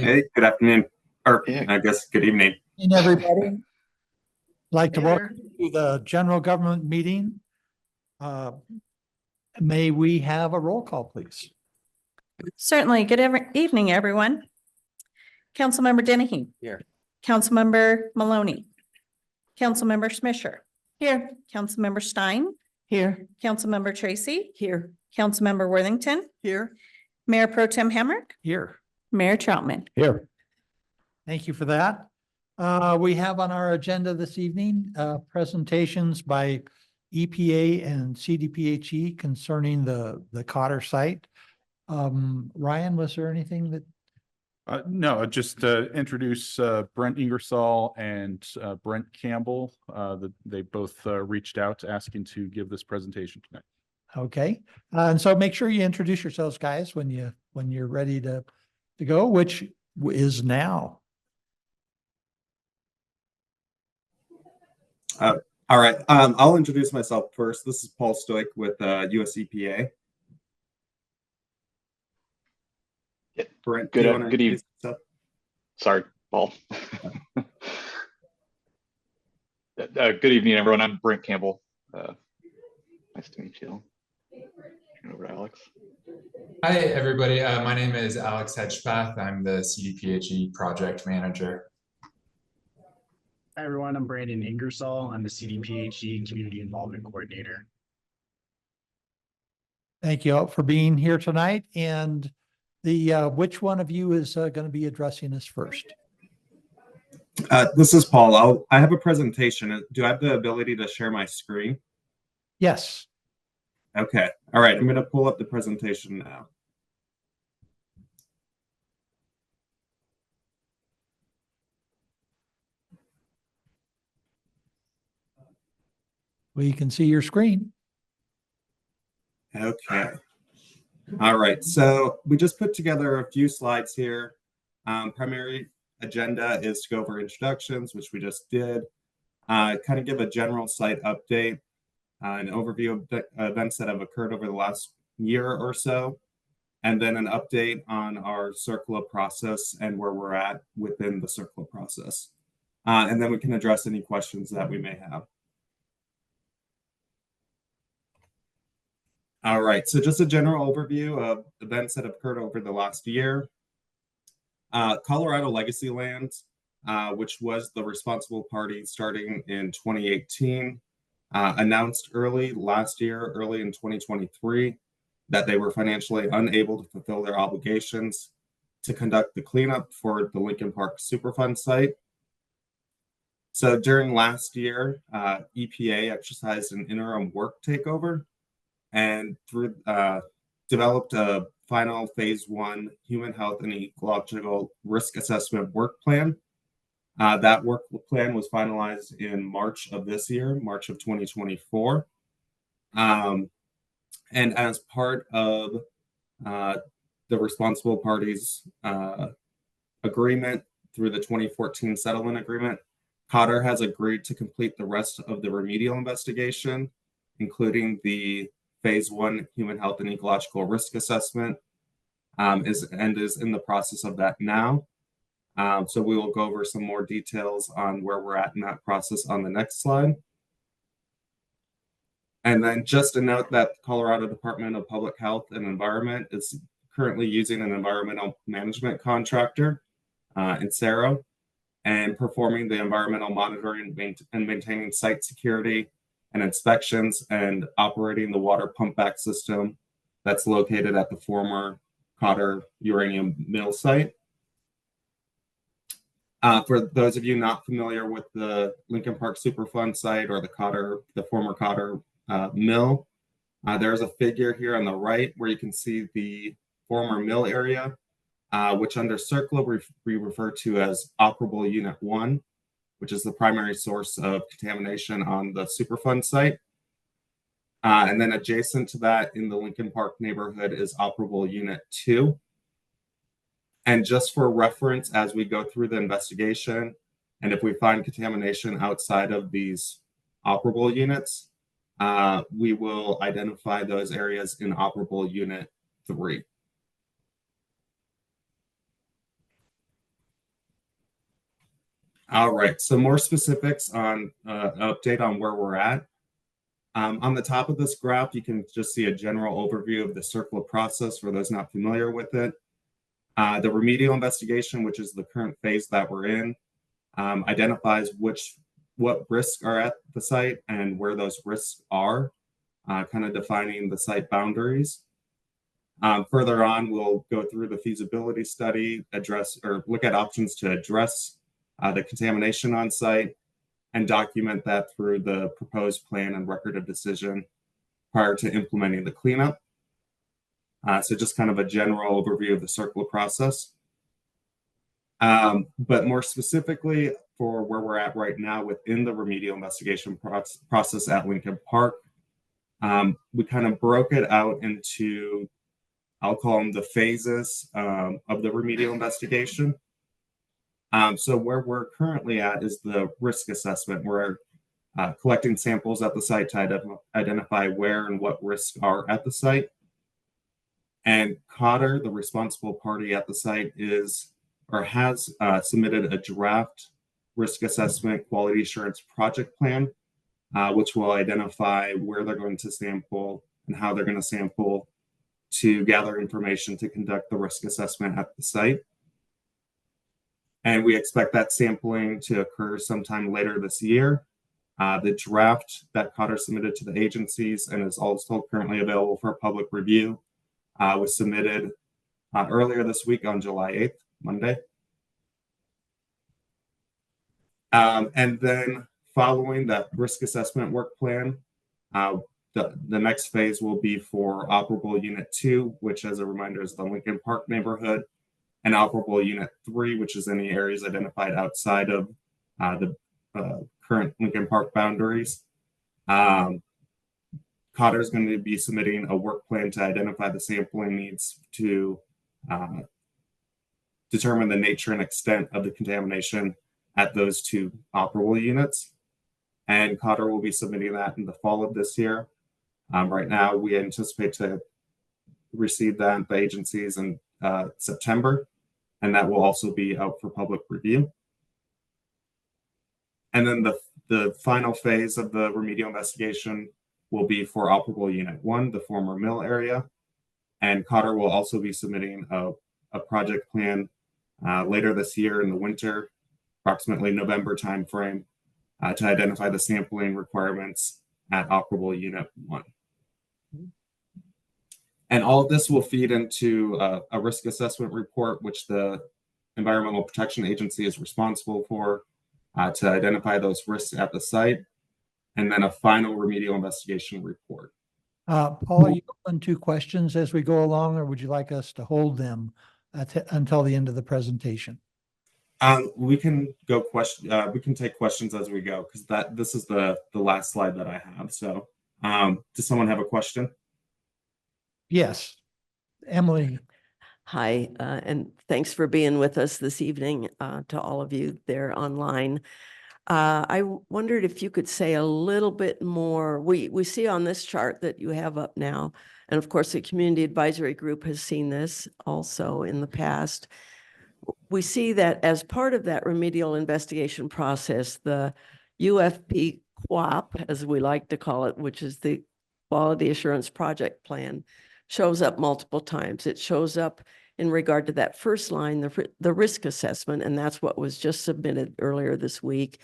everybody. Hey, good afternoon, or Yeah. I guess good evening. And everybody, like to Hey welcome you to the general government meeting. May we have a roll call, please? Certainly. Good evening, everyone. Councilmember Dennehy. Here. Councilmember Maloney. Councilmember Smisher. Here. Councilmember Stein. Here. Councilmember Tracy. Here. Councilmember Worthington. Here. Mayor Pro Tem Hamrick. Here. Mayor Troutman. Here. Thank you for that. We have on our agenda this evening, presentations by EPA and CDPHE concerning the Cotter site. Ryan, was there anything that? No, just introduce Brent Ingersoll and Brent Campbell. They both reached out asking to give this presentation tonight. Okay, and so make sure you introduce yourselves, guys, when you're ready to go, which is now. All right, I'll introduce myself first. This is Paul Stoik with US EPA. Yeah. Brent, Good- do you wanna good introduce yourself? Sorry, Paul. Good evening, everyone. I'm Brent Campbell. Nice to meet you. Turn over to Alex. Hi, everybody. My name is Alex Hedgepath. I'm the CDPHE project manager. Hi, everyone. I'm Brandon Ingersoll. I'm the CDPHE Community Involvement Coordinator. Thank you all for being here tonight. And which one of you is going to be addressing us first? This is Paul. I have a presentation. Do I have the ability to share my screen? Yes. Okay. All right. I'm going to pull up the presentation now. We can see your screen. Okay. All right. So we just put together a few slides here. Primary agenda is to go over introductions, which we just did. Kind of give a general site update, an overview of the events that have occurred over the last year or so, and then an update on our CERCLA process and where we're at within the CERCLA process. And then we can address any questions that we may have. All right, so just a general overview of events that have occurred over the last year. Colorado Legacy Lands, which was the responsible party starting in 2018, announced early in 2023, that they were financially unable to fulfill their obligations to conduct the cleanup for the Lincoln Park Superfund site. So during last year, EPA exercised an interim work takeover and developed a final phase 1 human health and ecological risk assessment work plan. That work plan was finalized in March of this year, March of 2024. And as part of the responsible parties agreement through the 2014 settlement agreement, Cotter has agreed to complete the rest of the remedial investigation, including the phase 1 human health and ecological risk assessment, is in the process of that now. So we will go over some more details on where we're at in that process on the next slide. And then just a note that the Colorado Department of Public Health and Environment is currently using an environmental management contractor, Insero, and performing the environmental monitoring and maintaining site security and inspections and operating the water pump back system that's located at the former Cotter uranium mill site. For those of you not familiar with the Lincoln Park Superfund site or the former Cotter mill, there's a figure here on the right where you can see the former mill area, which under CERCLA we refer to as Operable Unit 1, which is the primary source of contamination on the Superfund site. And then adjacent to that in the Lincoln Park neighborhood is Operable Unit 2. And just for reference, as we go through the investigation, and if we find contamination outside of these operable units, we will identify those areas in Operable Unit 3. All right, so more specifics on an update on where we're at. On the top of this graph, you can just see a general overview of the CERCLA process for those not familiar with it. The remedial investigation, which is the current phase that we're in, identifies what risks are at the site and where those risks are, kind of defining the site boundaries. Further on, we'll go through the feasibility study, address or look at options to address the contamination on site, and document that through the proposed plan and record of decision prior to implementing the cleanup. So just kind of a general overview of the CERCLA process. But more specifically for where we're at right now within the remedial investigation process at Lincoln Park, we kind of broke it out into, I'll call them the phases of the remedial investigation. So where we're currently at is the risk assessment. We're collecting samples at the site to identify where and what risks are at the site. And Cotter, the responsible party at the site, is or has submitted a draft risk assessment quality assurance project plan, which will identify where they're going to sample and how they're going to sample to gather information to conduct the risk assessment at the site. And we expect that sampling to occur sometime later this year. The draft that Cotter submitted to the agencies and is also currently available for public review was submitted earlier this week on July 8th, Monday. And then following that risk assessment work plan, the next phase will be for operable unit 2, which as a reminder is the Lincoln Park neighborhood, and operable unit 3, which is any areas identified outside of the current Lincoln Park boundaries. Cotter is going to be submitting a work plan to identify the sampling needs to determine the nature and extent of the contamination at those 2 operable units. And Cotter will be submitting that in the fall of this year. Right now, we anticipate to receive that by agencies in September, and that will also be out for public review. And then the final phase of the remedial investigation will be for operable unit 1, the former mill area. And Cotter will also be submitting a project plan later this year in the winter, approximately November timeframe, to identify the sampling requirements at operable unit 1. And all of this will feed into a risk assessment report, which the Environmental Protection Agency is responsible for to identify those risks at the site, and then a final remedial investigation report. Paul, are you open to questions as we go along, or would you like us to hold them until the end of the presentation? We can go we can take questions as we go, because this is the last slide that I have. So does someone have a question? Yes, Emily. Hi, and thanks for being with us this evening to all of you there online. I wondered if you could say a little bit more. We see on this chart that you have up now, and of course the Community Advisory Group has seen this also in the past. We see that as part of that remedial investigation process, the UFP QAP, as we like to call it, which is the Quality Assurance Project Plan, shows up multiple times. It shows up in regard to that first line, the risk assessment, and that's what was just submitted earlier this week.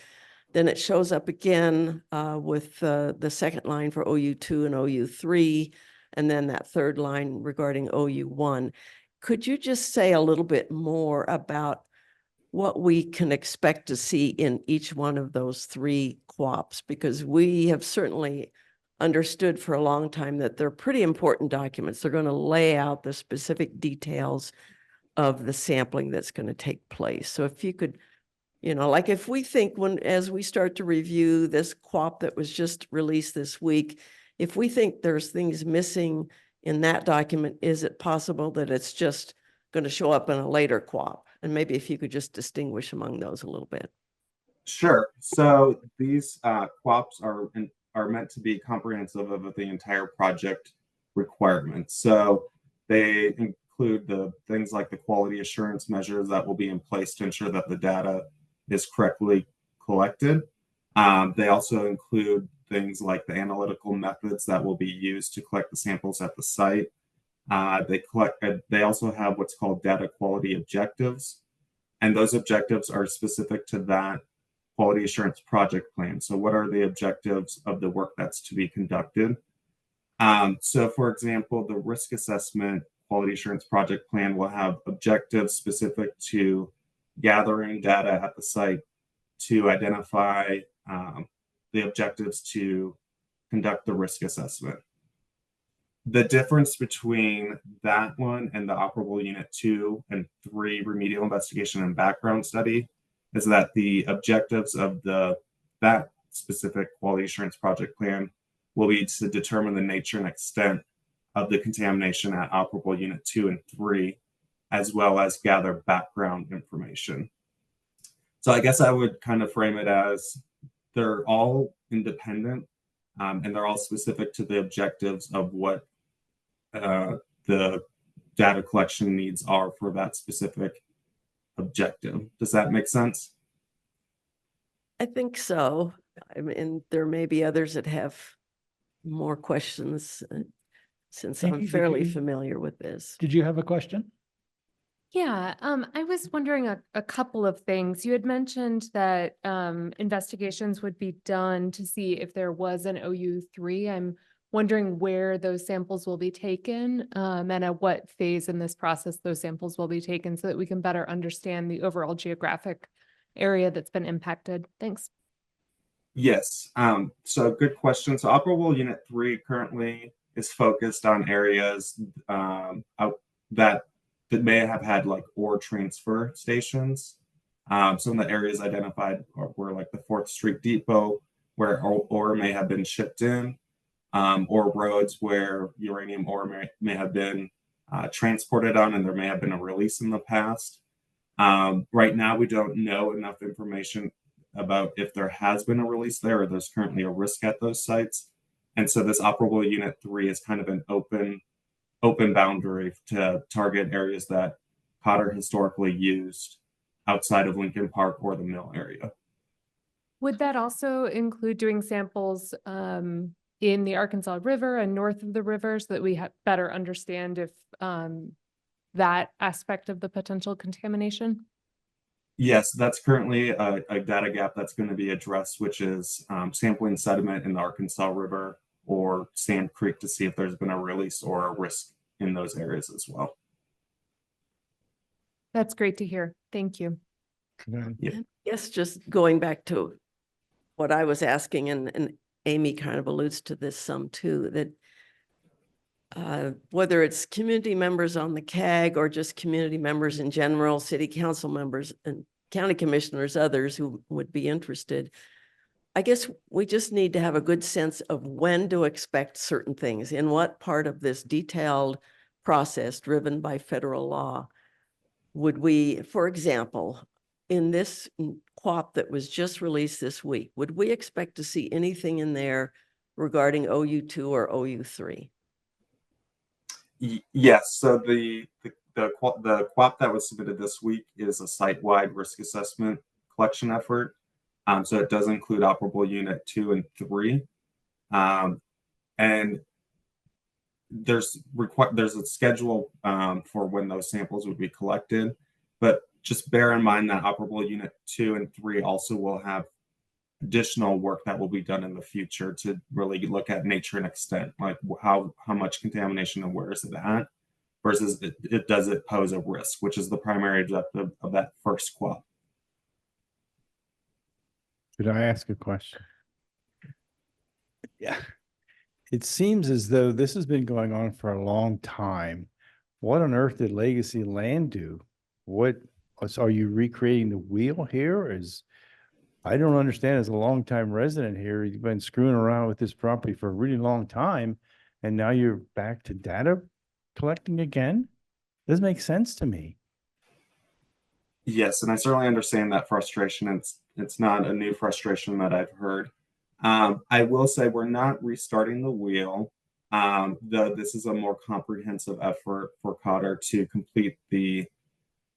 Then it shows up again with the second line for OU2 and OU3, and then that third line regarding OU1. Could you just say a little bit more about what we can expect to see in each one of those 3 QAPs? Because we have certainly understood for a long time that they're pretty important documents. They're going to lay out the specific details of the sampling that's going to take place. So if you could, like if we think as we start to review this QAP that was just released this week, if we think there's things missing in that document, is it possible that it's just going to show up in a later QAP? And maybe if you could just distinguish among those a little bit. Sure. So these QAPs are meant to be comprehensive of the entire project requirements. So they include the things like the quality assurance measures that will be in place to ensure that the data is correctly collected. They also include things like the analytical methods that will be used to collect the samples at the site. They also have what's called data quality objectives, and those objectives are specific to that quality assurance project plan. So what are the objectives of the work that's to be conducted? So for example, the risk assessment quality assurance project plan will have objectives specific to gathering data at the site to identify the objectives to conduct the risk assessment. The difference between that one and the operable unit 2 and 3 remedial investigation and background study is that the objectives of that specific quality assurance project plan will be to determine the nature and extent of the contamination at operable unit 2 and 3, as well as gather background information. So I guess I would kind of frame it as they're all independent, and they're all specific to the objectives of what the data collection needs are for that specific objective. Does that make sense? I think so. I mean, there may be others that have more questions since Amy, I'm did fairly you- familiar with this. Did you have a question? Yeah, I was wondering a couple of things. You had mentioned that investigations would be done to see if there was an OU3. I'm wondering where those samples will be taken, and at what phase in this process those samples will be taken so that we can better understand the overall geographic area that's been impacted. Thanks. Yes. So good question. So operable unit 3 currently is focused on areas that may have had like ore transfer stations. Some of the areas identified were like the 4th Street Depot, where ore may have been shipped in, or roads where uranium ore may have been transported on, and there may have been a release in the past. Right now, we don't know enough information about if there has been a release there or there's currently a risk at those sites. And so this operable unit 3 is kind of an open boundary to target areas that Cotter historically used outside of Lincoln Park or the mill area. Would that also include doing samples in the Arkansas River and north of the river so that we better understand if that aspect of the potential contamination? Yes, that's currently a data gap that's going to be addressed, which is sampling sediment in the Arkansas River or Sand Creek to see if there's been a release or a risk in those areas as well. That's great to hear. Thank you. Yes, just going back to what I was asking, and Amy kind of alludes to this some too, that whether it's community members on the CAG or just community members in general, city council members and county commissioners, others who would be interested, I guess we just need to have a good sense of when to expect certain things, in what part of this detailed process driven by federal law would we, for example, in this QUAP that was just released this week, would we expect to see anything in there regarding OU2 or OU3? Yes. So the QUAP that was submitted this week is a site-wide risk assessment collection effort. So it does include operable unit 2 and 3. And there's a schedule for when those samples would be collected, but just bear in mind that operable unit 2 and 3 also will have additional work that will be done in the future to really look at nature and extent, like how much contamination and where is it at, versus does it pose a risk, which is the primary objective of that first QUAP. Could I ask a question? Yeah. It seems as though this has been going on for a long time. What on earth did Legacy Land do? Are you recreating the wheel here? I don't understand, as a longtime resident here, you've been screwing around with this property for a really long time, and now you're back to data collecting again? Doesn't make sense to me. Yes, and I certainly understand that frustration. It's not a new frustration that I've heard. I will say we're not restarting the wheel, though this is a more comprehensive effort for Cotter to complete the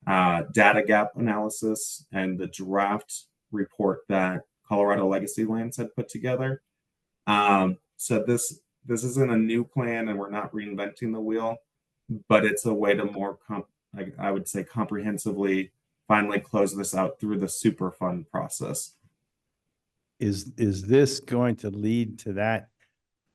data gap analysis and the draft report that Colorado Legacy Lands had put together. So this isn't a new plan, and we're not reinventing the wheel, but it's a way to more I would say comprehensively finally close this out through the Superfund process. Is this going to lead to that?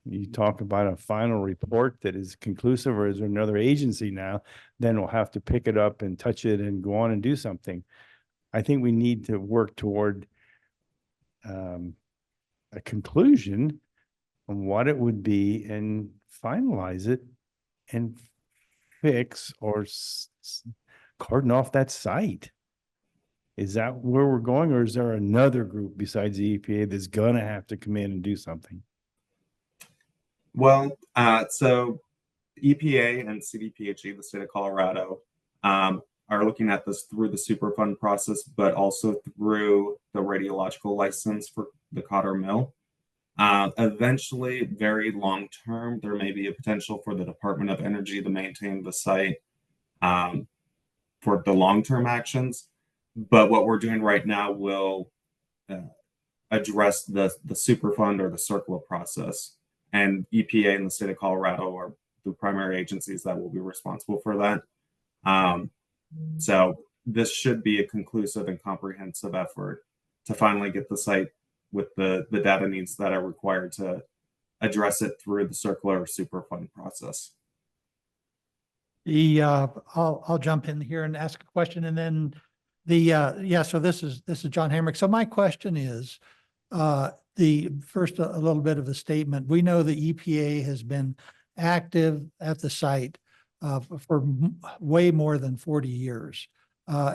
You talk about a final report that is conclusive, or is there another agency now? Then we'll have to pick it up and touch it and go on and do something. I think we need to work toward a conclusion on what it would be and finalize it and fix or cordon off that site. Is that where we're going, or is there another group besides the EPA that's gonna have to come in and do something? Well, so EPA and CDPHE, the state of Colorado, are looking at this through the Superfund process, but also through the radiological license for the Cotter Mill. Eventually, very long term, there may be a potential for the Department of Energy to maintain the site for the long-term actions. But what we're doing right now will address the Superfund or the CERCLA process. And EPA and the state of Colorado are the primary agencies that will be responsible for that. So this should be a conclusive and comprehensive effort to finally get the site with the data needs that are required to address it through the CERCLA or Superfund process. I'll jump in here and ask a question, and then so this is John Hamrick. So my question is, first a little bit of a statement. We know the EPA has been active at the site for way more than 40 years,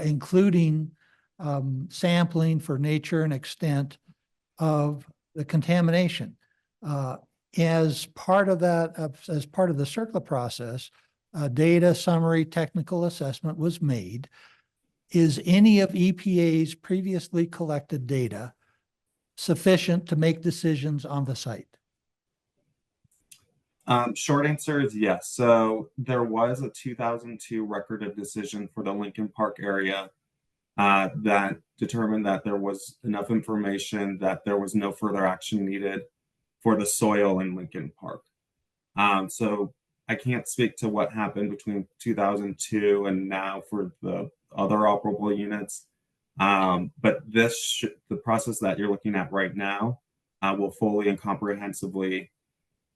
including sampling for nature and extent of the contamination. As part of that, as part of the CERCLA process, data summary technical assessment was made. Is any of EPA's previously collected data sufficient to make decisions on the site? Short answer is yes. So there was a 2002 record of decision for the Lincoln Park area that determined that there was enough information that there was no further action needed for the soil in Lincoln Park. So I can't speak to what happened between 2002 and now for the other operable units. But the process that you're looking at right now will fully and comprehensively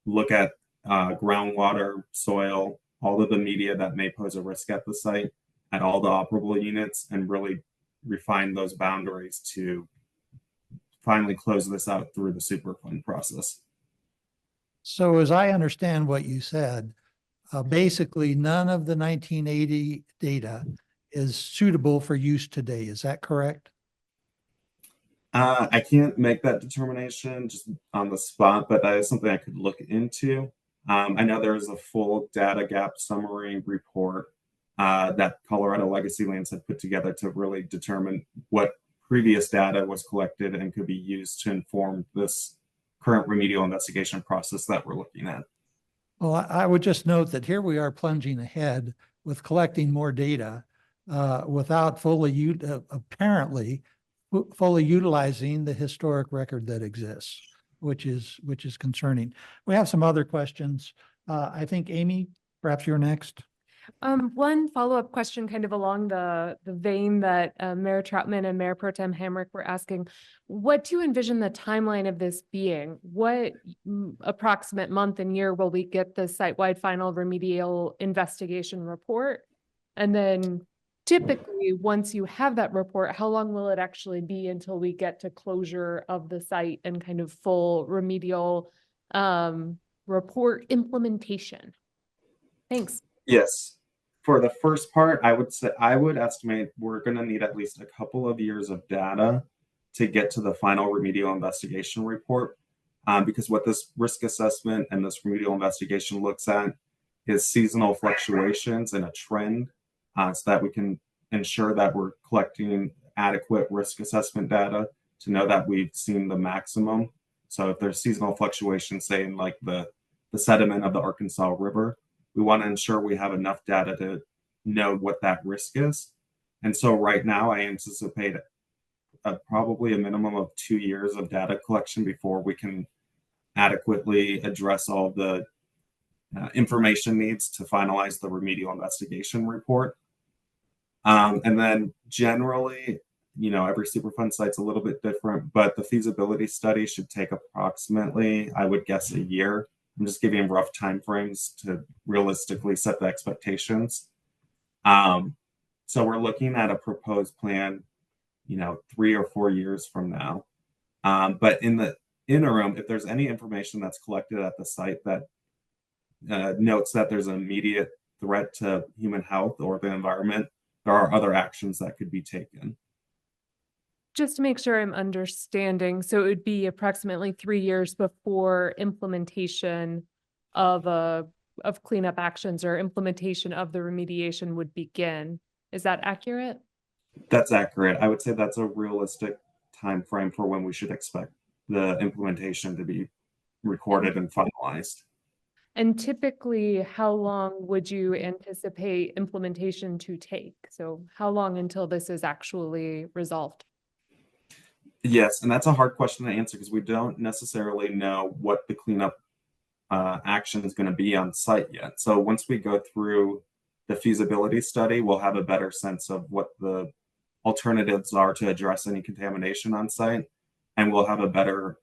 look at groundwater, soil, all of the media that may pose a risk at the site, at all the operable units, and really refine those boundaries to finally close this out through the Superfund process. So as I understand what you said, basically none of the 1980 data is suitable for use today. Is that correct? I can't make that determination just on the spot, but that is something I could look into. I know there is a full data gap summary report that Colorado Legacy Lands had put together to really determine what previous data was collected and could be used to inform this current remedial investigation process that we're looking at. Well, I would just note that here we are plunging ahead with collecting more data without apparently fully utilizing the historic record that exists, which is concerning. We have some other questions. I think Amy, perhaps you're next. One follow-up question kind of along the vein that Mayor Troutman and Mayor Pro Tem Hamrick were asking. What do you envision the timeline of this being? What approximate month and year will we get the site-wide final remedial investigation report? And then typically, once you have that report, how long will it actually be until we get to closure of the site and kind of full remedial report implementation? Thanks. Yes. For the first part, I would estimate we're going to need at least a couple of years of data to get to the final remedial investigation report. Because what this risk assessment and this remedial investigation looks at is seasonal fluctuations and a trend, so that we can ensure that we're collecting adequate risk assessment data to know that we've seen the maximum. So if there's seasonal fluctuations, say in like the sediment of the Arkansas River, we want to ensure we have enough data to know what that risk is. And so right now I anticipate probably a minimum of 2 years of data collection before we can adequately address all the information needs to finalize the remedial investigation report. And then generally, every Superfund site's a little bit different, but the feasibility study should take approximately, I would guess, a year. I'm just giving rough timeframes to realistically set the expectations. So we're looking at a proposed plan, 3 or 4 years from now. But in the interim, if there's any information that's collected at the site that notes that there's an immediate threat to human health or the environment, there are other actions that could be taken. Just to make sure I'm understanding, so it would be approximately 3 years before implementation of cleanup actions or implementation of the remediation would begin. Is that accurate? That's accurate. I would say that's a realistic time frame for when we should expect the implementation to be recorded and finalized. And typically, how long would you anticipate implementation to take? So how long until this is actually resolved? Yes, and that's a hard question to answer because we don't necessarily know what the cleanup action is going to be on site yet. So once we go through the feasibility study, we'll have a better sense of what the alternatives are to address any contamination on site, and we'll have a better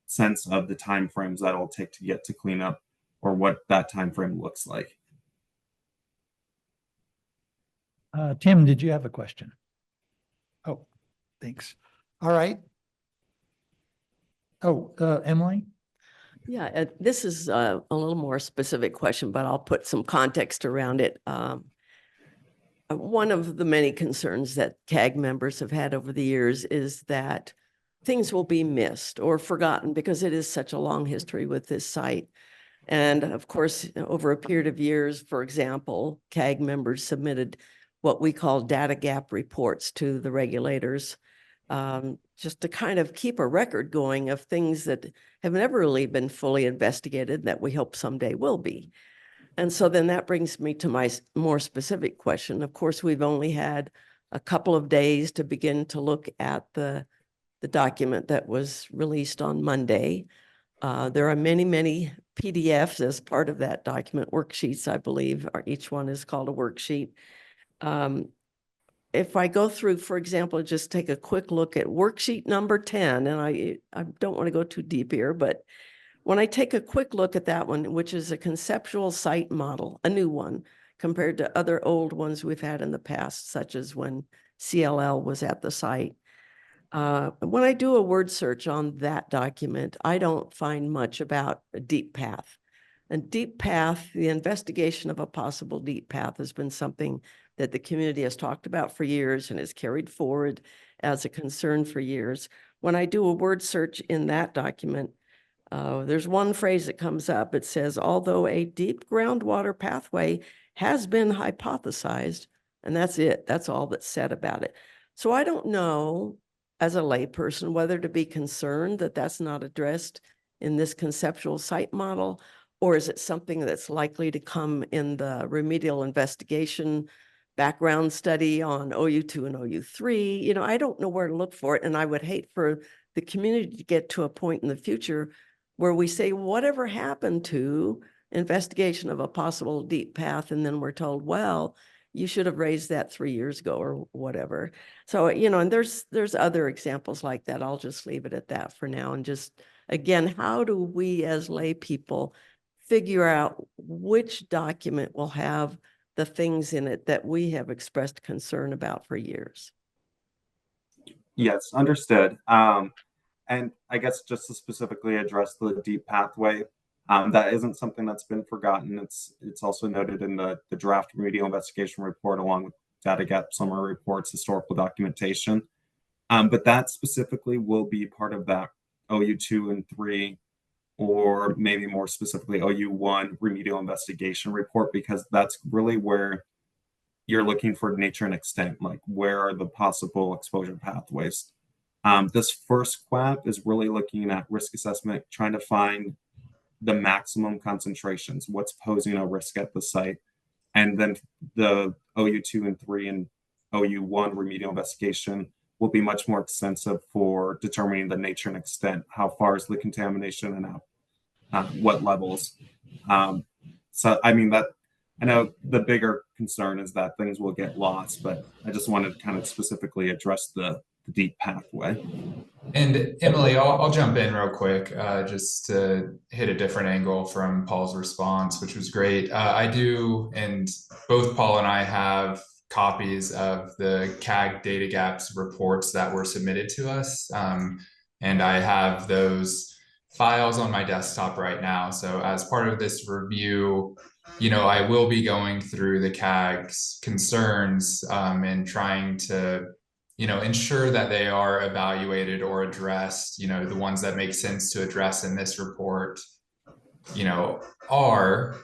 sense of the timeframes that it'll take to get to cleanup or what that timeframe looks like. Tim, did you have a question? Oh, thanks. All right. Oh, Emily? Yeah, this is a little more specific question, but I'll put some context around it. One of the many concerns that CAG members have had over the years is that things will be missed or forgotten because it is such a long history with this site. And of course, over a period of years, for example, CAG members submitted what we call data gap reports to the regulators, just to kind of keep a record going of things that have never really been fully investigated that we hope someday will be. And so then that brings me to my more specific question. Of course, we've only had a couple of days to begin to look at the document that was released on Monday. There are many, many PDFs as part of that document, worksheets, I believe, or each one is called a worksheet. If I go through, for example, just take a quick look at worksheet number 10, and I don't want to go too deep here, but when I take a quick look at that one, which is a conceptual site model, a new one, compared to other old ones we've had in the past, such as when CLL was at the site. When I do a word search on that document, I don't find much about a deep path. And deep path, the investigation of a possible deep path has been something that the community has talked about for years and has carried forward as a concern for years. When I do a word search in that document, there's one phrase that comes up. It says, although a deep groundwater pathway has been hypothesized, and that's it. That's all that's said about it. So I don't know, as a layperson, whether to be concerned that that's not addressed in this conceptual site model, or is it something that's likely to come in the remedial investigation background study on OU2 and OU3? I don't know where to look for it. And I would hate for the community to get to a point in the future where we say, whatever happened to investigation of a possible deep path? And then we're told, well, you should have raised that 3 years ago or whatever. So, and there's other examples like that. I'll just leave it at that for now. And just, again, how do we as lay people figure out which document will have the things in it that we have expressed concern about for years? Yes, understood. And I guess just to specifically address the deep pathway, that isn't something that's been forgotten. It's also noted in the draft remedial investigation report, along with data gap summary reports, historical documentation. But that specifically will be part of that OU2 and 3, or maybe more specifically OU1 remedial investigation report, because that's really where you're looking for nature and extent, like where are the possible exposure pathways. This first QAP is really looking at risk assessment, trying to find the maximum concentrations, what's posing a risk at the site. And then the OU2 and 3 and OU1 remedial investigation will be much more extensive for determining the nature and extent, how far is the contamination and what levels. So, I mean, that I know the bigger concern is that things will get lost, but I just wanted to kind of specifically address the deep pathway. And Emily, I'll jump in real quick, just to hit a different angle from Paul's response, which was great. I do, and both Paul and I have copies of the CAG data gaps reports that were submitted to us. And I have those files on my desktop right now. So as part of this review, I will be going through the CAG's concerns and trying to ensure that they are evaluated or addressed, the ones that make sense to address in this report, are,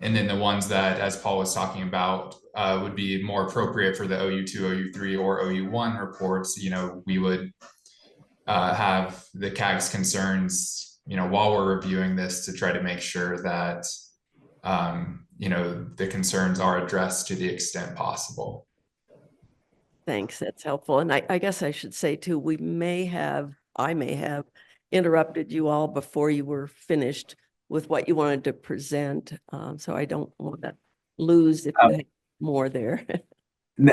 and then the ones that, as Paul was talking about, would be more appropriate for the OU2, OU3, or OU1 reports, we would have the CAG's concerns, while we're reviewing this to try to make sure that, the concerns are addressed to the extent possible. Thanks, that's helpful. And I guess I should say too, I may have interrupted you all before you were finished with what you wanted to present. So I don't want to lose if you had more there.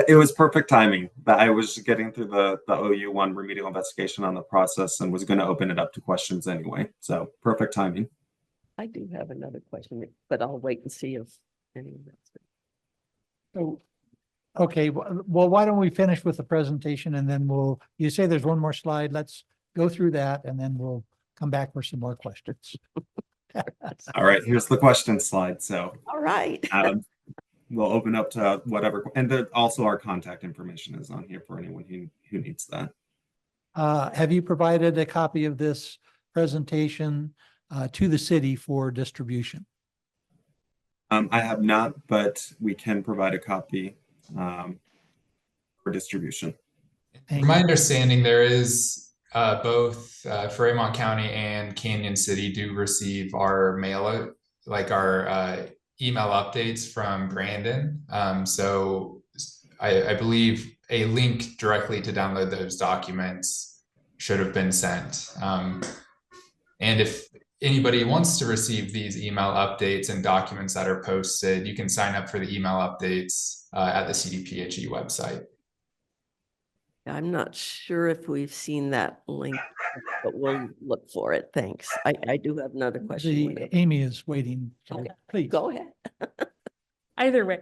It was perfect timing. I was getting through the OU1 remedial investigation on the process and was going to open it up to questions anyway. So perfect timing. I do have another question, but I'll wait and see if anyone else. So, okay, well, why don't we finish with the presentation and then you say there's one more slide. Let's go through that and then we'll come back for some more questions. All right, here's the question slide. So, all right. We'll open up to whatever, and also our contact information is on here for anyone who needs that. Have you provided a copy of this presentation to the city for distribution? I have not, but we can provide a copy for distribution. From my understanding, there is both Fremont County and Canyon City do receive our mail, like our email updates from Brandon. So I believe a link directly to download those documents should have been sent. And if anybody wants to receive these email updates and documents that are posted, you can sign up for the email updates at the CDPHE website. I'm not sure if we've seen that link, but we'll look for it. Thanks. I do have another question. Amy is waiting. So Okay. please. Go ahead. Either way,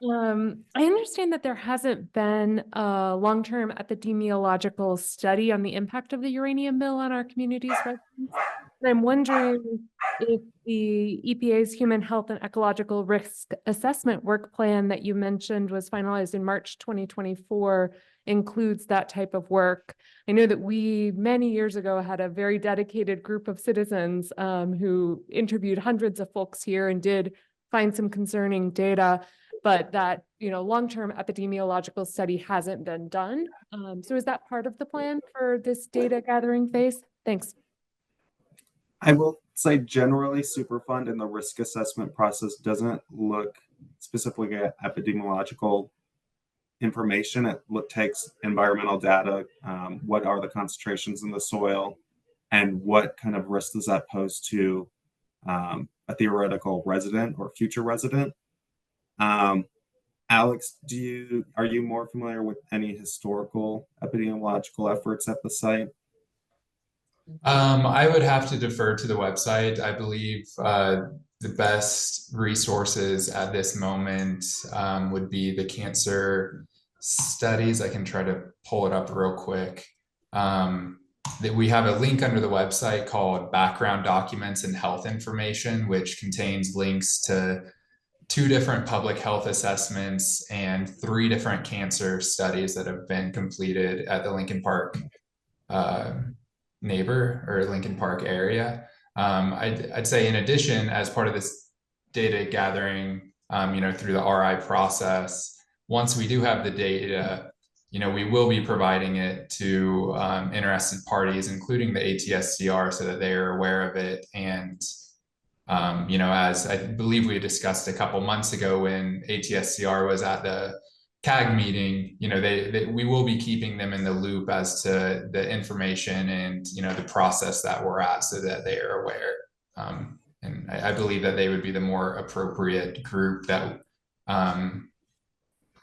I understand that there hasn't been a long-term epidemiological study on the impact of the uranium mill on our community's residents. And I'm wondering if the EPA's Human Health and Ecological Risk Assessment Work Plan that you mentioned was finalized in March 2024 includes that type of work. I know that we many years ago had a very dedicated group of citizens who interviewed hundreds of folks here and did find some concerning data, but that, long-term epidemiological study hasn't been done. So is that part of the plan for this data gathering phase? Thanks. I will say generally Superfund in the risk assessment process doesn't look specifically at epidemiological information. It takes environmental data, what are the concentrations in the soil, and what kind of risk does that pose to a theoretical resident or future resident. Alex, are you more familiar with any historical epidemiological efforts at the site? I would have to defer to the website. I believe the best resources at this moment would be the cancer studies. I can try to pull it up real quick. That we have a link under the website called Background Documents and Health Information, which contains links to 2 different public health assessments and 3 different cancer studies that have been completed at the Lincoln Park Lincoln Park area. I'd say in addition, as part of this data gathering, through the RI process, once we do have the data, we will be providing it to interested parties, including the ATSCR, so that they are aware of it. And, as I believe we discussed a couple months ago when ATSCR was at the CAG meeting, we will be keeping them in the loop as to the information and, the process that we're at so that they are aware. And I believe that they would be the more appropriate group that,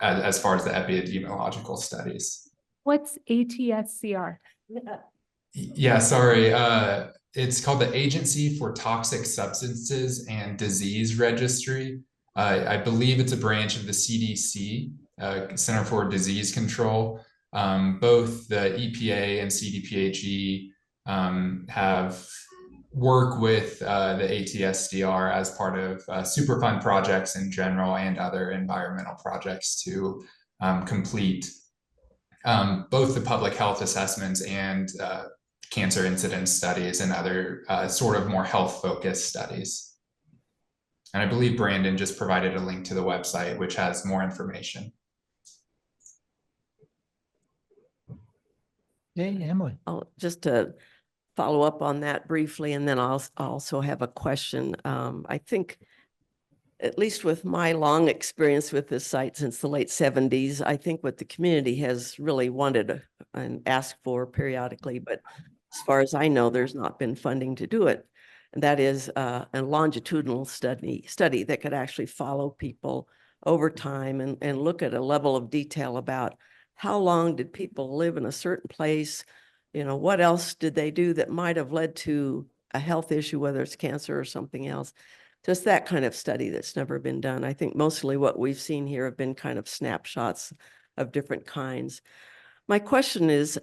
as far as the epidemiological studies. What's ATSCR? Yeah, sorry. It's called the Agency for Toxic Substances and Disease Registry. I believe it's a branch of the CDC, Center for Disease Control. Both the EPA and CDPHE have work with the ATSDR as part of Superfund projects in general and other environmental projects to complete both the public health assessments and cancer incidence studies and other sort of more health focused studies. And I believe Brandon just provided a link to the website, which has more information. Okay, Emily. Just to follow up on that briefly, and then I'll also have a question. I think, at least with my long experience with this site since the late 70s, I think what the community has really wanted and asked for periodically, but as far as I know, there's not been funding to do it. And that is a longitudinal study that could actually follow people over time and look at a level of detail about how long did people live in a certain place, what else did they do that might have led to a health issue, whether it's cancer or something else. Just that kind of study that's never been done. I think mostly what we've seen here have been kind of snapshots of different kinds. My question is,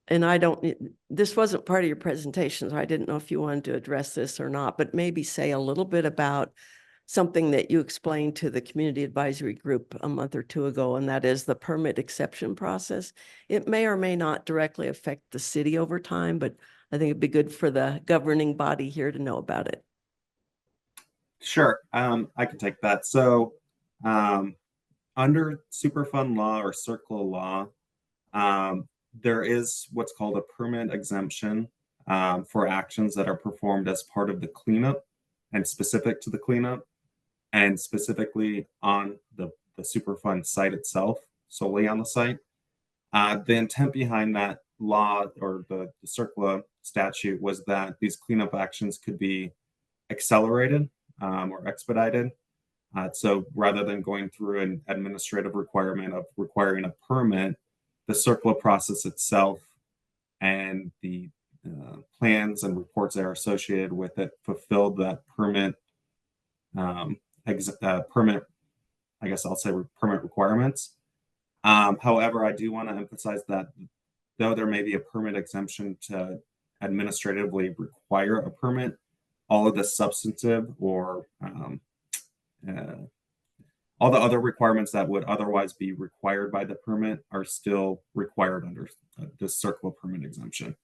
this wasn't part of your presentation, so I didn't know if you wanted to address this or not, but maybe say a little bit about something that you explained to the community advisory group a month or two ago, and that is the permit exception process. It may or may not directly affect the city over time, but I think it'd be good for the governing body here to know about it. Sure, I can take that. So under Superfund law or CERCLA law, there is what's called a permit exemption for actions that are performed as part of the cleanup and specific to the cleanup and specifically on the Superfund site itself, solely on the site. The intent behind that law or the CERCLA statute was that these cleanup actions could be accelerated or expedited. So rather than going through an administrative requirement of requiring a permit, the CERCLA process itself and the plans and reports that are associated with it fulfilled that permit, I guess I'll say permit requirements. However, I do want to emphasize that though there may be a permit exemption to administratively require a permit, all of the substantive or all the other requirements that would otherwise be required by the permit are still required under the CERCLA permit exemption.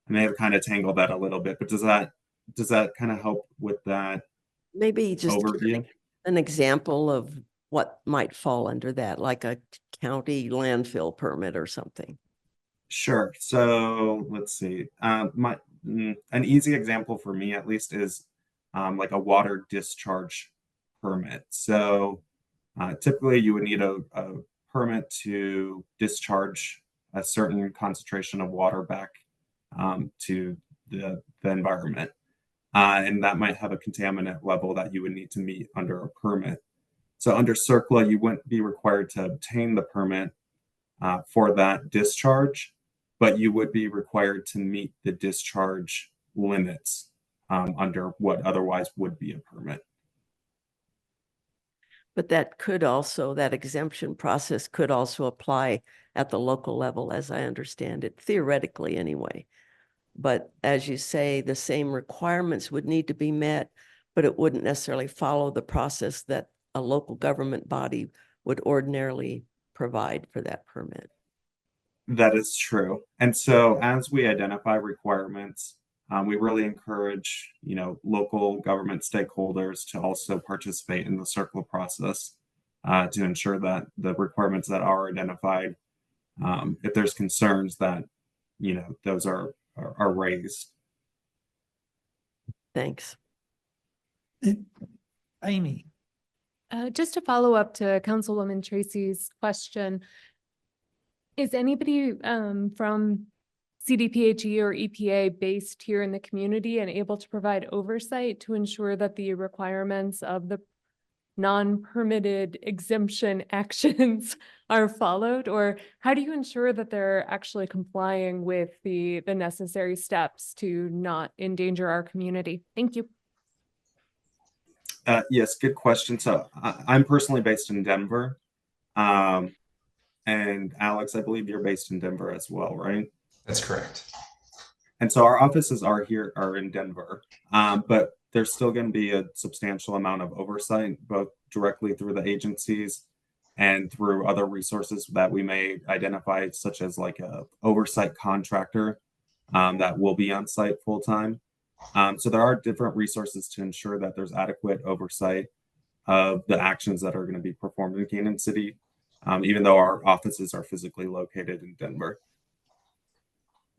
I may have kind of tangled that a little bit, but does that kind of help with that? Maybe just overview? An example of what might fall under that, like a county landfill permit or something. Sure. So let's see. An easy example for me, at least, is like a water discharge permit. So typically, you would need a permit to discharge a certain concentration of water back to the environment. And that might have a contaminant level that you would need to meet under a permit. So under CERCLA, you wouldn't be required to obtain the permit for that discharge, but you would be required to meet the discharge limits under what otherwise would be a permit. But that exemption process could also apply at the local level, as I understand it, theoretically anyway. But as you say, the same requirements would need to be met, but it wouldn't necessarily follow the process that a local government body would ordinarily provide for that permit. That is true. And so as we identify requirements, we really encourage, local government stakeholders to also participate in the CERCLA process to ensure that the requirements that are identified, if there's concerns that, those are raised. Thanks. Amy, Just to follow up to Councilwoman Tracy's question, is anybody from CDPHE or EPA based here in the community and able to provide oversight to ensure that the requirements of the non-permitted exemption actions are followed? Or how do you ensure that they're actually complying with the necessary steps to not endanger our community? Thank you. Yes, good question. So I'm personally based in Denver. And Alex, I believe you're based in Denver as well, right? That's correct. And so our offices are in Denver, but there's still going to be a substantial amount of oversight, both directly through the agencies and through other resources that we may identify, such as like a oversight contractor that will be on site full time. So there are different resources to ensure that there's adequate oversight of the actions that are going to be performed in Canyon City, even though our offices are physically located in Denver.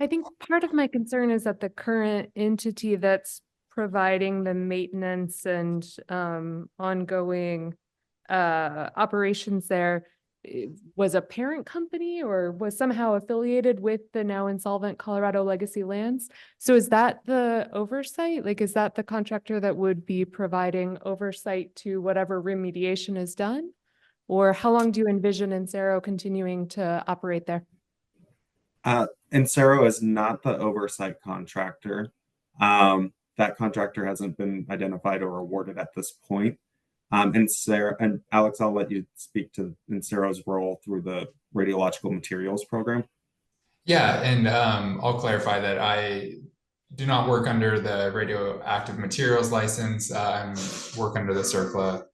I think part of my concern is that the current entity that's providing the maintenance and ongoing operations there was a parent company or was somehow affiliated with the now insolvent Colorado Legacy Lands. So is that the oversight? Like, is that the contractor that would be providing oversight to whatever remediation is done? Or how long do you envision Insero continuing to operate there? Insero is not the oversight contractor. That contractor hasn't been identified or awarded at this point. And Alex, I'll let you speak to Insero's role through the radiological materials program. Yeah, and I'll clarify that I do not work under the radioactive materials license. I work under the CERCLA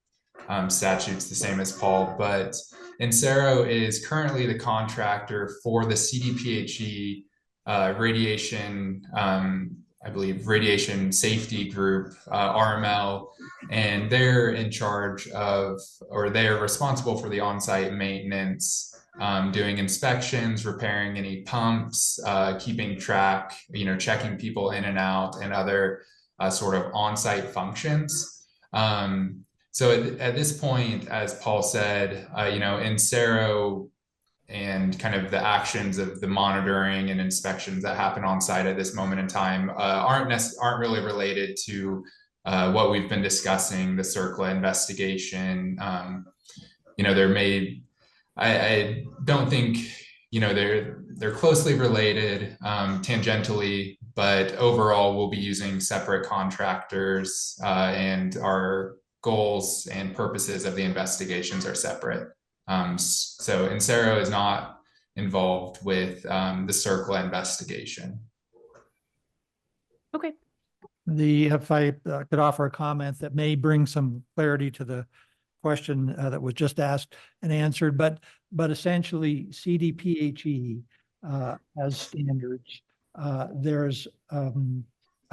statutes, the same as Paul, but Insero is currently the contractor for the CDPHE radiation, I believe, radiation safety group, RML, and they're in charge of, or they're responsible for the on-site maintenance, doing inspections, repairing any pumps, keeping track, checking people in and out, and other sort of on-site functions. So at this point, as Paul said, Insero and kind of the actions of the monitoring and inspections that happen on site at this moment in time aren't really related to what we've been discussing, the CERCLA investigation. I don't think, they're closely related tangentially, but overall we'll be using separate contractors and our goals and purposes of the investigations are separate. So Insero is not involved with the CERCLA investigation. Okay. If I could offer a comment that may bring some clarity to the question that was just asked and answered, but essentially CDPHE has standards. There's a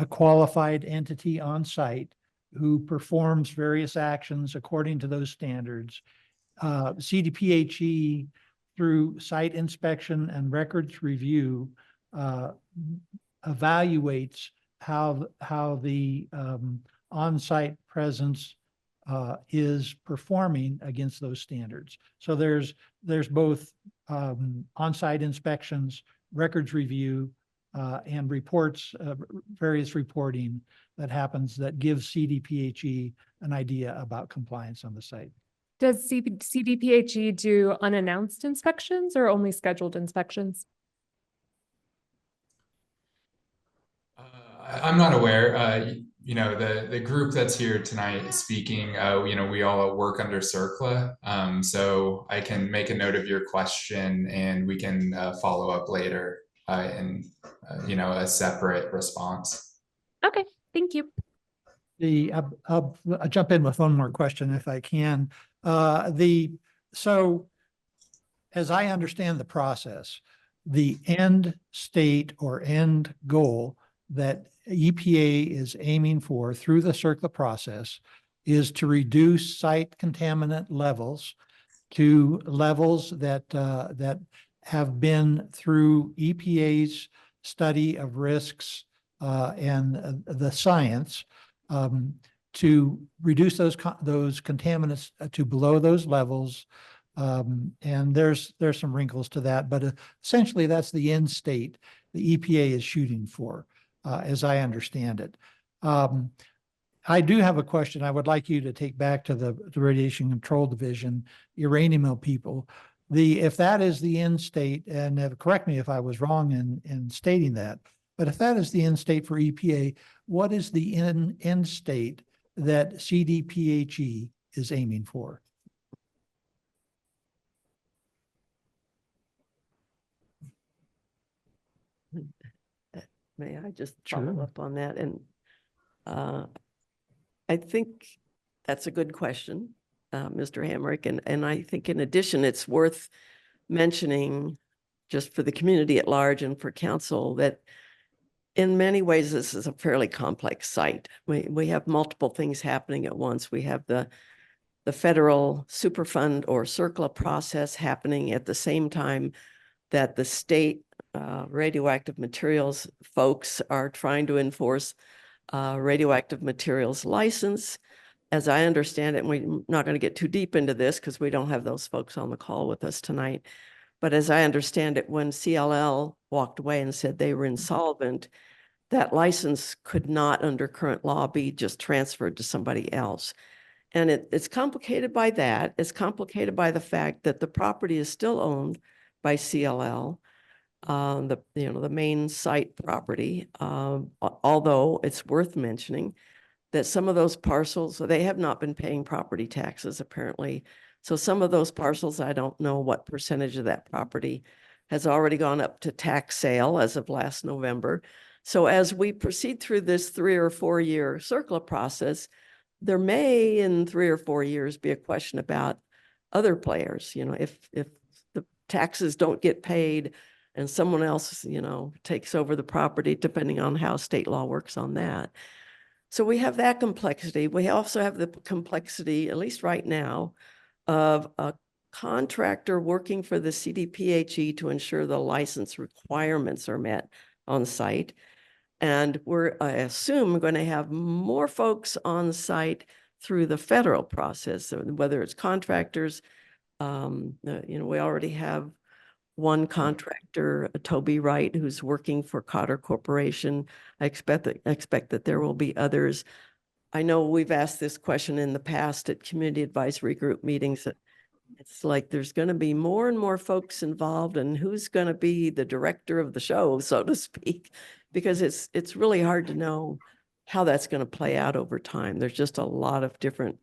qualified entity on site who performs various actions according to those standards. CDPHE, through site inspection and records review, evaluates how the on-site presence is performing against those standards. So there's both on-site inspections, records review, and reports, various reporting that happens that gives CDPHE an idea about compliance on the site. Does CDPHE do unannounced inspections or only scheduled inspections? I'm not aware. The group that's here tonight speaking, we all work under CERCLA. So I can make a note of your question and we can follow up later in a separate response. Okay, thank you. I'll jump in with one more question if I can. So as I understand the process, the end state or end goal that EPA is aiming for through the CERCLA process is to reduce site contaminant levels to levels that have been through EPA's study of risks and the science to reduce those contaminants to below those levels. And there's some wrinkles to that, but essentially that's the end state the EPA is shooting for, as I understand it. I do have a question I would like you to take back to the Radiation Control Division, uranium mill people. If that is the end state, and correct me if I was wrong in stating that, but if that is the end state for EPA, what is the end state that CDPHE is aiming for? May I just follow Sure. up on that? And I think that's a good question, Mr. Hamrick. And I think in addition, it's worth mentioning just for the community at large and for council that in many ways, this is a fairly complex site. We have multiple things happening at once. We have the federal Superfund or CERCLA process happening at the same time that the state radioactive materials folks are trying to enforce radioactive materials license. As I understand it, and we're not going to get too deep into this because we don't have those folks on the call with us tonight. But as I understand it, when CLL walked away and said they were insolvent, that license could not, under current law, be just transferred to somebody else. And it's complicated by that. It's complicated by the fact that the property is still owned by CLL, the main site property. Although it's worth mentioning that some of those parcels, they have not been paying property taxes apparently. So some of those parcels, I don't know what percentage of that property has already gone up to tax sale as of last November. So as we proceed through this 3 or 4 year CERCLA process, there may in 3 or 4 years be a question about other players. If the taxes don't get paid and someone else, takes over the property, depending on how state law works on that. So we have that complexity. We also have the complexity, at least right now, of a contractor working for the CDPHE to ensure the license requirements are met on site. And I assume, going to have more folks on site through the federal process, whether it's contractors. We already have one contractor, Toby Wright, who's working for Cotter Corporation. I expect that there will be others. I know we've asked this question in the past at community advisory group meetings. It's like there's going to be more and more folks involved, and who's going to be the director of the show, so to speak, because it's really hard to know how that's going to play out over time. There's just a lot of different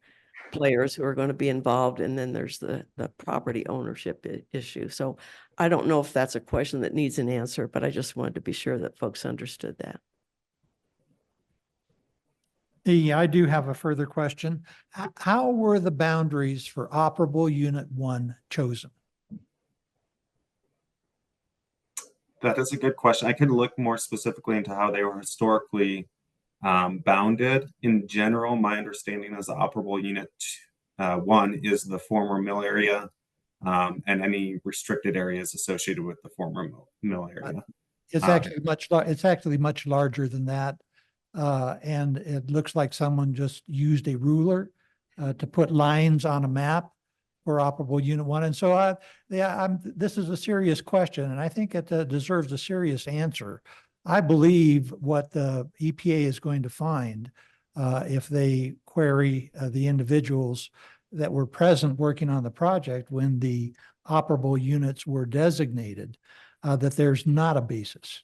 players who are going to be involved, and then there's the property ownership issue. So I don't know if that's a question that needs an answer, but I just wanted to be sure that folks understood that. I do have a further question. How were the boundaries for operable Unit 1 chosen? That is a good question. I could look more specifically into how they were historically bounded. In general, my understanding is the operable Unit 1 is the former mill area and any restricted areas associated with the former mill area. It's actually much larger than that. And it looks like someone just used a ruler to put lines on a map for operable Unit 1. And so this is a serious question, and I think it deserves a serious answer. I believe what the EPA is going to find if they query the individuals that were present working on the project when the operable units were designated, that there's not a basis,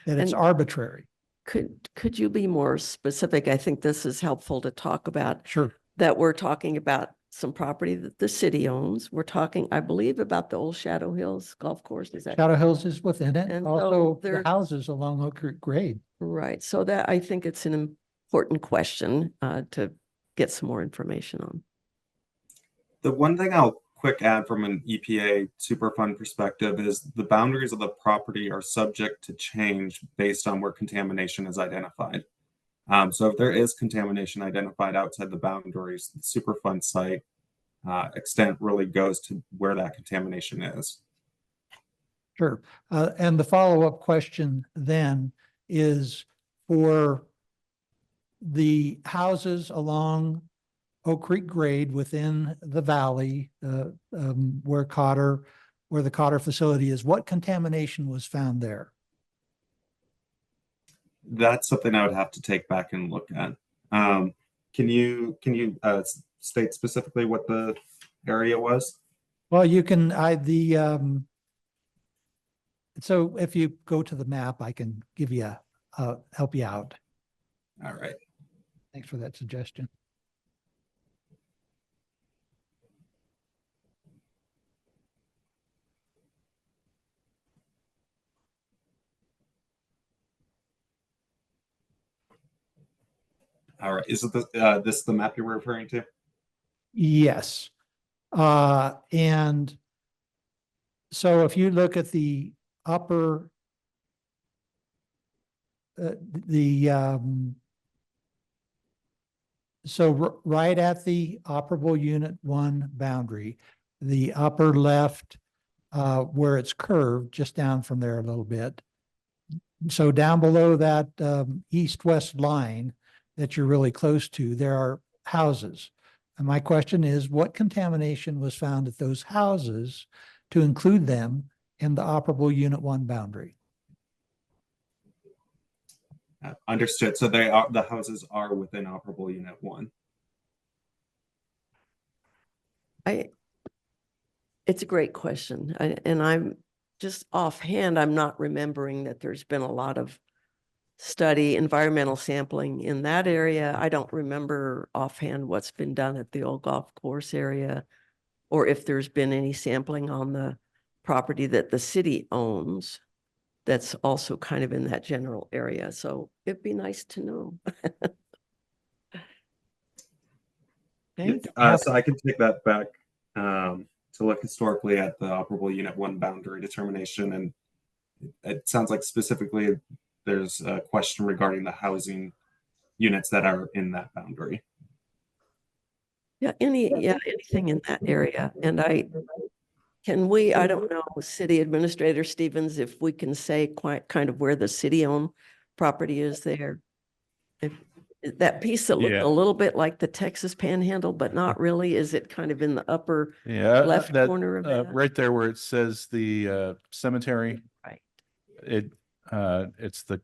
that it's arbitrary. Could you be more specific? I think this is helpful to talk about. Sure. That we're talking about some property that the city owns. We're talking, I believe, about the old Shadow Hills golf course. Is that? Shadow Hills is within it. And so Also, the there's- houses along Oak Creek Grade. Right. So that I think it's an important question to get some more information on. The one thing I'll quick add from an EPA Superfund perspective is the boundaries of the property are subject to change based on where contamination is identified. So if there is contamination identified outside the boundaries, the Superfund site extent really goes to where that contamination is. Sure. And the follow-up question then is, for the houses along Oak Creek grade within the valley, where the Cotter facility is, what contamination was found there? That's something I would have to take back and look at. Can you state specifically what the area was? Well, you can, so if you go to the map, I can give you, help you out. All right. Thanks for that suggestion. All right. Is it this the map you were referring to? Yes. And so if you look at the upper, so right at the operable unit 1 boundary, the upper left, where it's curved, just down from there a little bit. So down below that east-west line that you're really close to, there are houses. And my question is, what contamination was found at those houses to include them in the operable unit 1 boundary? Understood. So the houses are within operable unit 1. It's a great question. And I'm just offhand, I'm not remembering that there's been a lot of environmental sampling in that area. I don't remember offhand what's been done at the old golf course area, or if there's been any sampling on the property that the city owns that's also kind of in that general area. So it'd be nice to know. Okay. So I can take that back to look historically at the operable unit 1 boundary determination. And it sounds like specifically there's a question regarding the housing units that are in that boundary. Yeah, anything in that area. And I don't know, City Administrator Stevens, if we can say quite kind of where the city-owned property is there. If that piece that looked Yeah. a little bit like the Texas Panhandle, but not really, is it kind of in the upper Yeah, left corner of that? right there where it says the cemetery. Right. It's the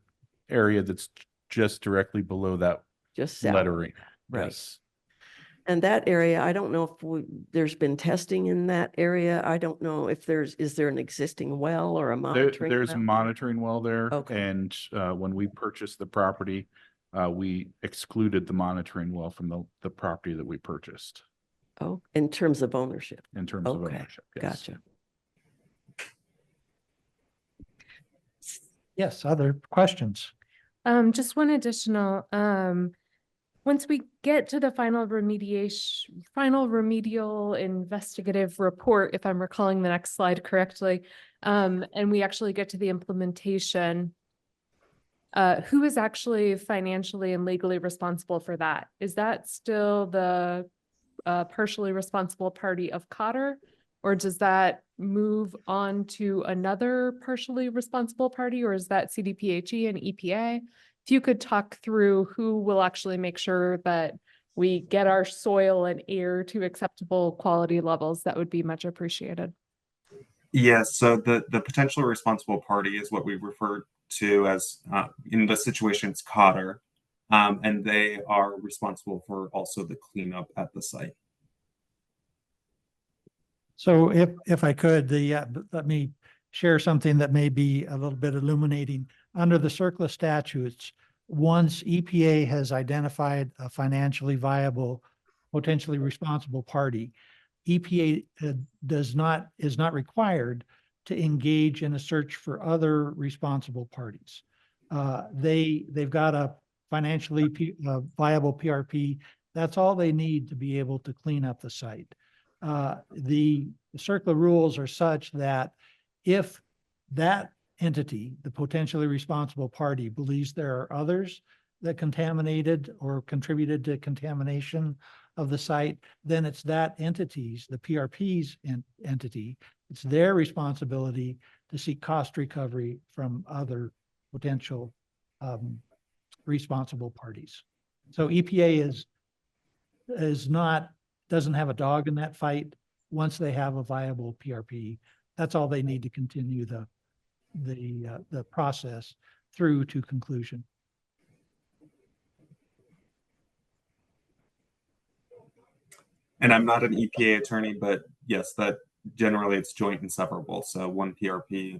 area that's just directly below that Just south of lettering. that, right. Yes. And that area, I don't know if there's been testing in that area. I don't know if is there an existing well or a monitoring There's a well? monitoring well there. Okay. And when we purchased the property, we excluded the monitoring well from the property that we purchased Oh, in terms of ownership. in terms of Okay, ownership. Yes. gotcha. Yes, other questions? Just one additional, once we get to the final remedial investigative report, if I'm recalling the next slide correctly, and we actually get to the implementation, who is actually financially and legally responsible for that? Is that still the partially responsible party of Cotter? Or does that move on to another partially responsible party, or is that CDPHE and EPA? If you could talk through who will actually make sure that we get our soil and air to acceptable quality levels, that would be much appreciated. Yes, so the potential responsible party is what we refer to as, in the situation, it's Cotter, and they are responsible for also the cleanup at the site. So if I could, let me share something that may be a little bit illuminating. Under the CERCLA statutes, once EPA has identified a financially viable, potentially responsible party, EPA is not required to engage in a search for other responsible parties. They've got a financially viable PRP. That's all they need to be able to clean up the site. The CERCLA rules are such that if that entity, the potentially responsible party, believes there are others that contaminated or contributed to contamination of the site, then it's that entity's, the PRP's entity, it's their responsibility to seek cost recovery from other potential responsible parties. So EPA doesn't have a dog in that fight. Once they have a viable PRP, that's all they need to continue the process through to conclusion. And I'm not an EPA attorney, but yes, that generally it's joint and severable. So one PRP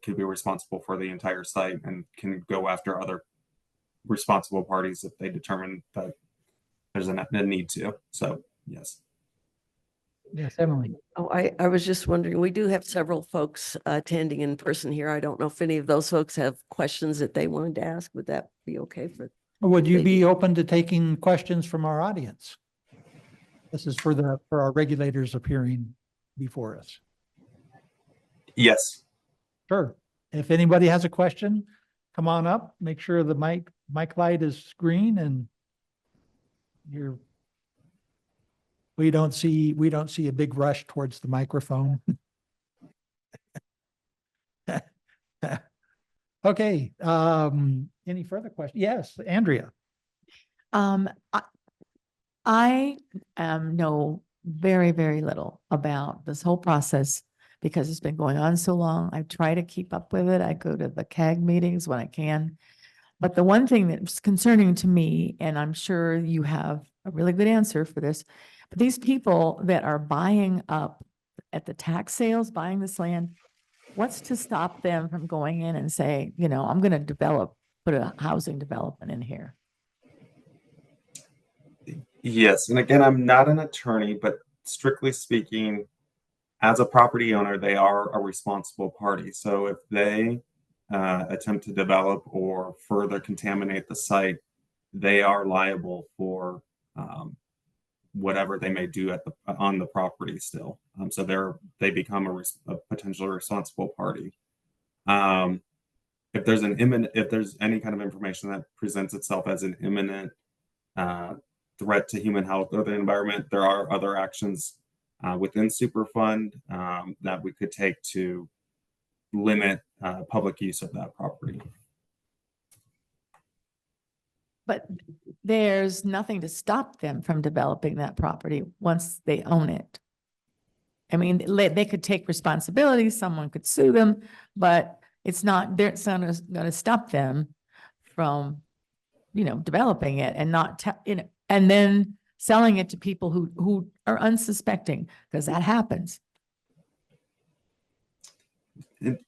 could be responsible for the entire site and can go after other responsible parties if they determine that there's a need to. So yes. Yes, Emily. Oh, I was just wondering, we do have several folks attending in person here. I don't know if any of those folks have questions that they wanted to ask. Would that be okay for? Would you be Maybe. open to taking questions from our audience? This is for our regulators appearing before us. Yes. Sure. If anybody has a question, come on up, make sure the mic light is green and we don't see a big rush towards the microphone. Okay, any further questions? Yes, Andrea. I know very, very little about this whole process because it's been going on so long. I try to keep up with it. I go to the CAG meetings when I can. But the one thing that's concerning to me, and I'm sure you have a really good answer for this, but these people that are buying up at the tax sales, buying this land, what's to stop them from going in and say, you know, I'm going to put a housing development in here? Yes. And again, I'm not an attorney, but strictly speaking, as a property owner, they are a responsible party. So if they attempt to develop or further contaminate the site, they are liable for whatever they may do on the property still. So they become a potential responsible party. If there's any kind of information that presents itself as an imminent threat to human health or the environment, there are other actions within Superfund that we could take to limit public use of that property. But there's nothing to stop them from developing that property once they own it. I mean, they could take responsibility, someone could sue them, but it's not going to stop them from, you know, developing it and not, and then selling it to people who are unsuspecting, because that happens.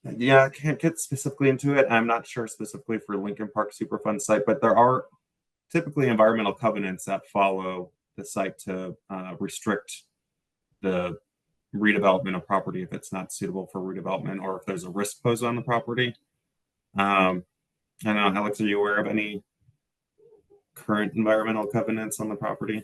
Yeah, I can't get specifically into it. I'm not sure specifically for Lincoln Park Superfund site, but there are typically environmental covenants that follow the site to restrict the redevelopment of property if it's not suitable for redevelopment or if there's a risk posed on the property. I don't know, Alex, are you aware of any current environmental covenants on the property?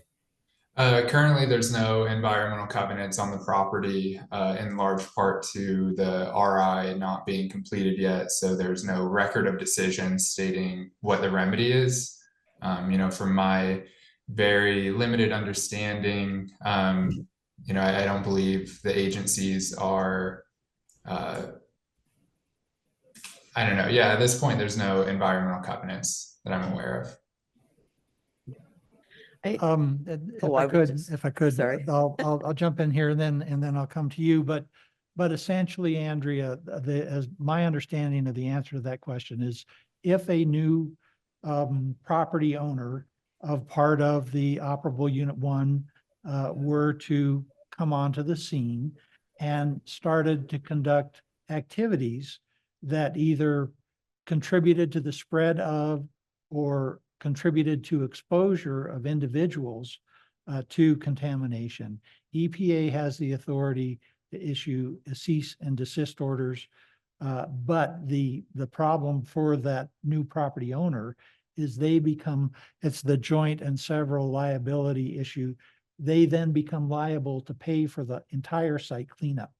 Currently, there's no environmental covenants on the property, in large part to the RI not being completed yet. So there's no record of decision stating what the remedy is. You know, from my very limited understanding, you know, I don't believe the agencies are, I don't know. Yeah, at this point, there's no environmental covenants that I'm aware of. If I could, sorry. I'll jump in here and then I'll come to you. But essentially, Andrea, as my understanding of the answer to that question is, if a new property owner of part of the operable Unit 1 were to come onto the scene and started to conduct activities that either contributed to the spread of or contributed to exposure of individuals to contamination, EPA has the authority to issue cease and desist orders. But the problem for that new property owner is it's the joint and several liability issue. They then become liable to pay for the entire site cleanup.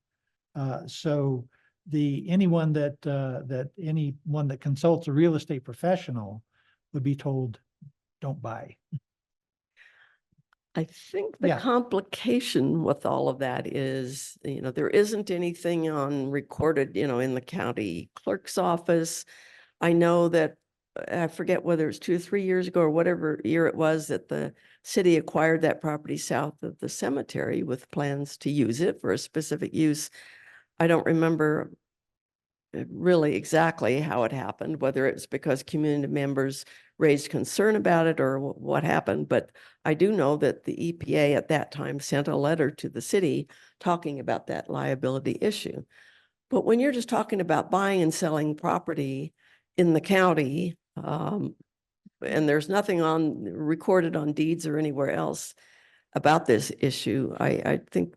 So anyone that consults a real estate professional would be told, don't buy. I think the complication with all of that is, you know, there isn't anything on recorded, you know, in the county clerk's office. I know that I forget whether it's 2 or 3 years ago or whatever year it was that the city acquired that property south of the cemetery with plans to use it for a specific use. I don't remember really exactly how it happened, whether it's because community members raised concern about it or what happened. But I do know that the EPA at that time sent a letter to the city talking about that liability issue. But when you're just talking about buying and selling property in the county, and there's nothing recorded on deeds or anywhere else about this issue, I think,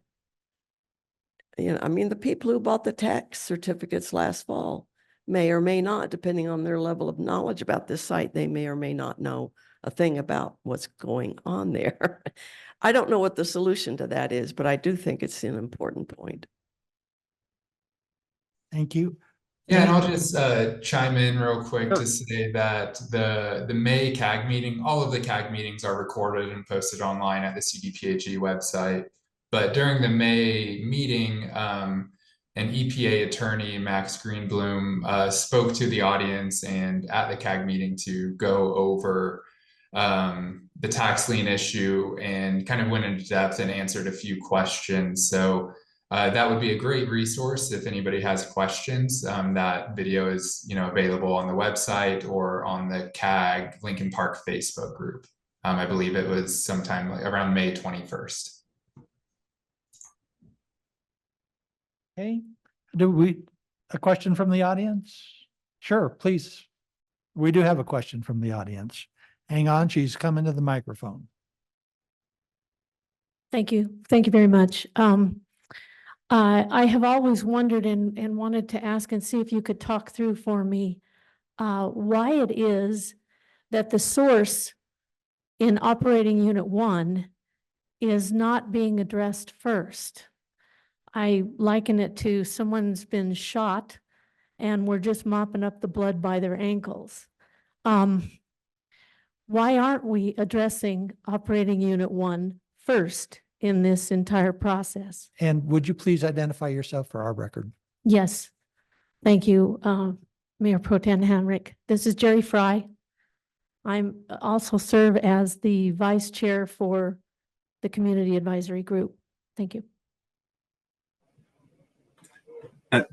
I mean, the people who bought the tax certificates last fall may or may not, depending on their level of knowledge about this site, they may or may not know a thing about what's going on there. I don't know what the solution to that is, but I do think it's an important point. Thank you. Yeah, and I'll just chime in real quick to say that the May CAG meeting, all of the CAG meetings are recorded and posted online at the CDPHE website. But during the May meeting, an EPA attorney, Max Greenbloom, spoke to the audience and at the CAG meeting to go over the tax lien issue and kind of went into depth and answered a few questions. So that would be a great resource if anybody has questions. That video is, available on the website or on the CAG Lincoln Park Facebook group. I believe it was sometime around May 21st. Okay, a question from the audience? Sure, please. We do have a question from the audience. Hang on, she's coming to the microphone. Thank you. Thank you very much. I have always wondered and wanted to ask and see if you could talk through for me why it is that the source in operating unit 1 is not being addressed first. I liken it to someone's been shot and we're just mopping up the blood by their ankles. Why aren't we addressing operating unit 1 first in this entire process? And would you please identify yourself for our record? Yes. Thank you, Mayor Pro Tem Hamrick. This is Jerry Fry. I'm also serve as the vice chair for the Community Advisory Group. Thank you.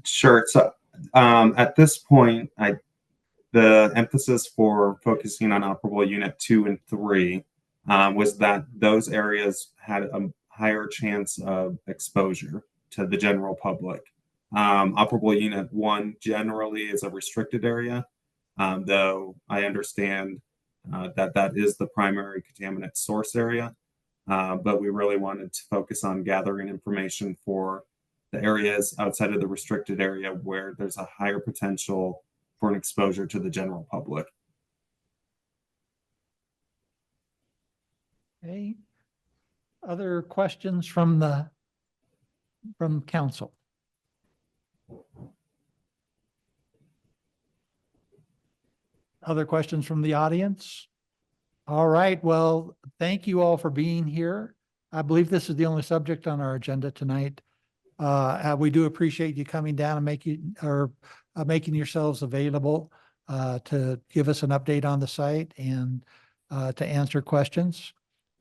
Sure. So at this point, the emphasis for focusing on operable unit 2 and 3 was that those areas had a higher chance of exposure to the general public. Operable unit 1 generally is a restricted area, though I understand that is the primary contaminant source area. But we really wanted to focus on gathering information for the areas outside of the restricted area where there's a higher potential for an exposure to the general public. Okay. Other questions from council? Other questions from the audience? All right. Well, thank you all for being here. I believe this is the only subject on our agenda tonight. We do appreciate you coming down and making yourselves available to give us an update on the site and to answer questions.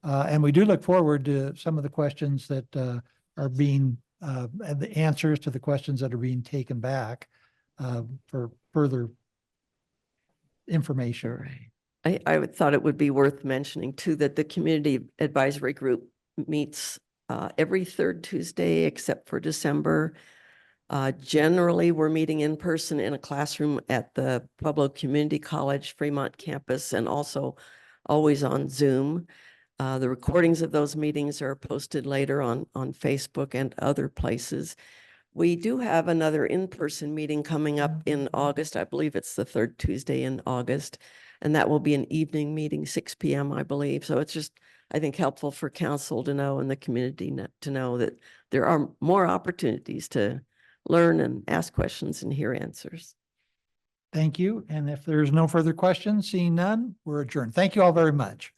And we do look forward to some of the questions that are being, the answers to the questions that are being taken back for further information. I thought it would be worth mentioning too that the Community Advisory Group meets every third Tuesday except for December. Generally, we're meeting in person in a classroom at the Pueblo Community College Fremont campus and also always on Zoom. The recordings of those meetings are posted later on Facebook and other places. We do have another in-person meeting coming up in August. I believe it's the third Tuesday in August, and that will be an evening meeting, 6 p.m., I believe. So it's just, I think, helpful for council to know and the community to know that there are more opportunities to learn and ask questions and hear answers. Thank you. And if there's no further questions, seeing none, we're adjourned. Thank you all very much.